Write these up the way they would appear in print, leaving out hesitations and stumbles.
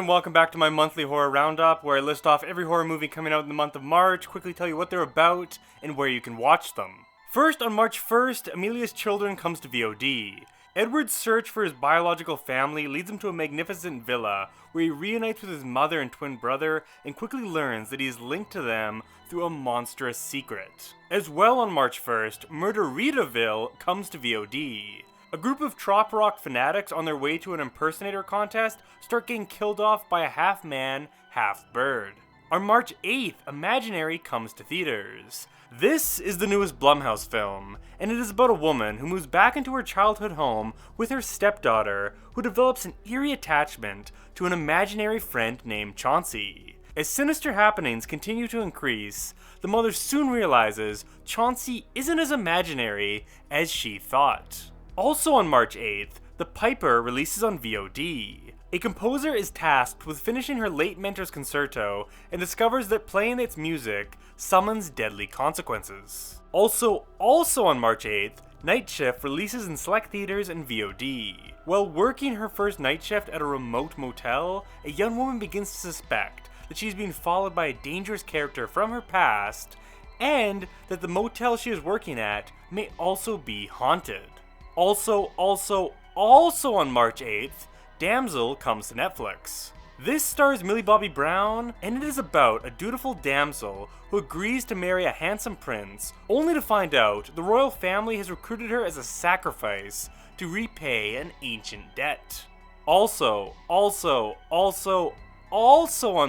welcome back to my monthly horror roundup, where I list off every horror movie coming out in the month of March, quickly tell you what they're about, and where you can watch them. First, on March 1st, Amelia's Children comes to VOD. Edward's search for his biological family leads him to a magnificent villa, where he reunites with his mother and twin brother, and quickly learns that he is linked to them through a monstrous secret. As well on March 1st, Murderitaville comes to VOD. A group of trop rock fanatics on their way to an impersonator contest start getting killed off by a half-man, half-bird. On March 8th, Imaginary comes to theaters. This is the newest Blumhouse film, and it is about a woman who moves back into her childhood home with her stepdaughter, who develops an eerie attachment to an imaginary friend named Chauncey. As sinister happenings continue to increase, the mother soon realizes Chauncey isn't as imaginary as she thought. Also on March 8th, The Piper releases on VOD. A composer is tasked with finishing her late mentor's concerto and discovers that playing its music summons deadly consequences. Also on March 8th, Night Shift releases in select theaters and VOD. While working her first night shift at a remote motel, a young woman begins to suspect that she's being followed by a dangerous character from her past, and that the motel she is working at may also be haunted. Also on March 8th, Damsel comes to Netflix. This stars Millie Bobby Brown, and it is about a dutiful damsel who agrees to marry a handsome prince, only to find out the royal family has recruited her as a sacrifice to repay an ancient debt. Also on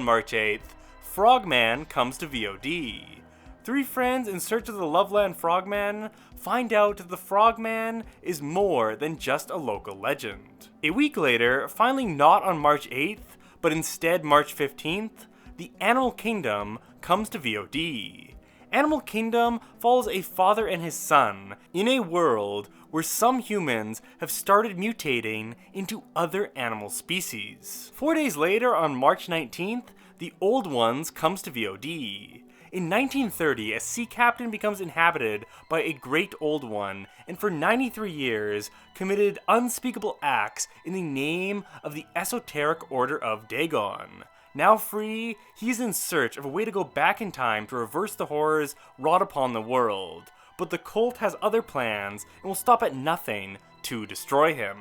March 8th, Frogman comes to VOD. Three friends in search of the Loveland Frogman find out that the Frogman is more than just a local legend. A week later, finally not on March 8th, but instead March 15th, The Animal Kingdom comes to VOD. Animal Kingdom follows a father and his son in a world where some humans have started mutating into other animal species. 4 days later, on March 19th, The Old Ones comes to VOD. In 1930, a sea captain becomes inhabited by a great old one, and for 93 years committed unspeakable acts in the name of the esoteric Order of Dagon. Now free, he is in search of a way to go back in time to reverse the horrors wrought upon the world, but the cult has other plans and will stop at nothing to destroy him.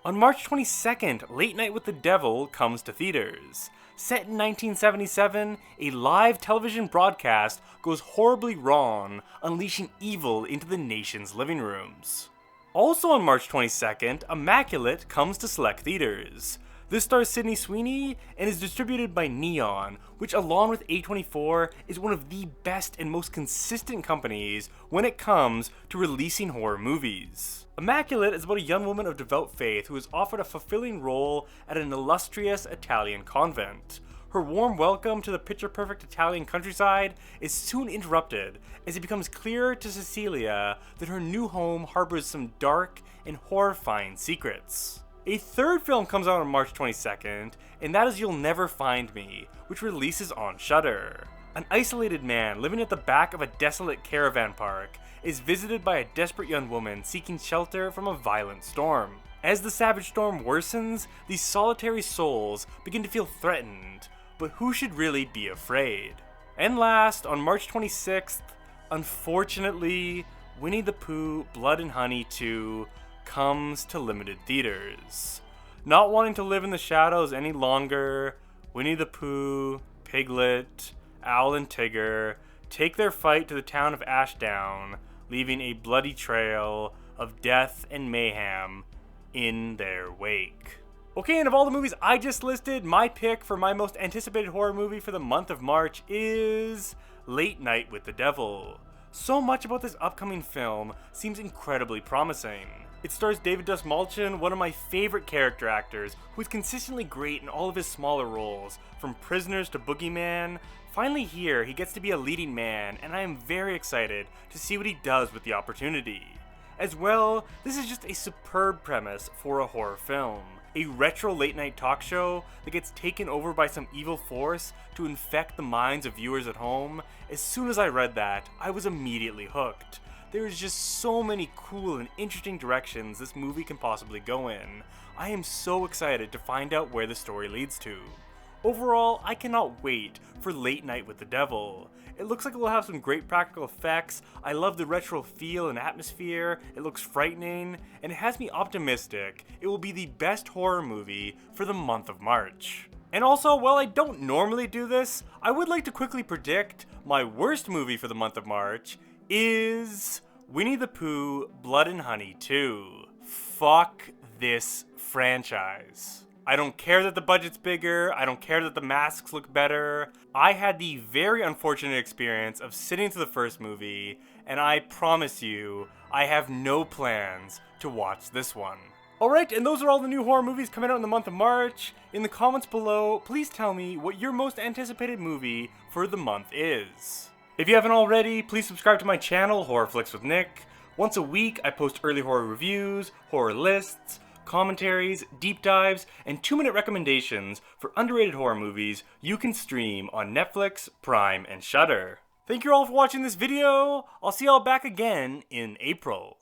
On March 22nd, Late Night with the Devil comes to theaters. Set in 1977, a live television broadcast goes horribly wrong, unleashing evil into the nation's living rooms. Also on March 22nd, Immaculate comes to select theaters. This stars Sydney Sweeney and is distributed by Neon, which along with A24 is one of the best and most consistent companies when it comes to releasing horror movies. Immaculate is about a young woman of devout faith who is offered a fulfilling role at an illustrious Italian convent. Her warm welcome to the picture-perfect Italian countryside is soon interrupted as it becomes clear to Cecilia that her new home harbors some dark and horrifying secrets. A third film comes out on March 22nd, and that is You'll Never Find Me, which releases on Shudder. An isolated man living at the back of a desolate caravan park is visited by a desperate young woman seeking shelter from a violent storm. As the savage storm worsens, these solitary souls begin to feel threatened, but who should really be afraid? And last, on March 26th, unfortunately, Winnie the Pooh Blood and Honey 2 comes to limited theaters. Not wanting to live in the shadows any longer, Winnie the Pooh, Piglet, Owl and Tigger take their fight to the town of Ashdown, leaving a bloody trail of death and mayhem in their wake. Okay, and of all the movies I just listed, my pick for my most anticipated horror movie for the month of March is Late Night with the Devil. So much about this upcoming film seems incredibly promising. It stars David Dastmalchian, one of my favorite character actors, who is consistently great in all of his smaller roles, from Prisoners to Boogeyman. Finally here, he gets to be a leading man, and I am very excited to see what he does with the opportunity. As well, this is just a superb premise for a horror film. A retro late-night talk show that gets taken over by some evil force to infect the minds of viewers at home. As soon as I read that, I was immediately hooked. There is just so many cool and interesting directions this movie can possibly go in. I am so excited to find out where the story leads to. Overall, I cannot wait for Late Night with the Devil. It looks like it will have some great practical effects, I love the retro feel and atmosphere, it looks frightening, and it has me optimistic it will be the best horror movie for the month of March. And also, while I don't normally do this, I would like to quickly predict my worst movie for the month of March is Winnie the Pooh Blood and Honey 2. Fuck this franchise. I don't care that the budget's bigger, I don't care that the masks look better. I had the very unfortunate experience of sitting through the first movie, and I promise you, I have no plans to watch this one. Alright, and those are all the new horror movies coming out in the month of March. In the comments below, please tell me what your most anticipated movie for the month is. If you haven't already, please subscribe to my channel, Horror Flicks with Nick. Once a week, I post early horror reviews, horror lists, commentaries, deep dives, and 2-minute recommendations for underrated horror movies you can stream on Netflix, Prime, and Shudder. Thank you all for watching this video. I'll see y'all back again in April.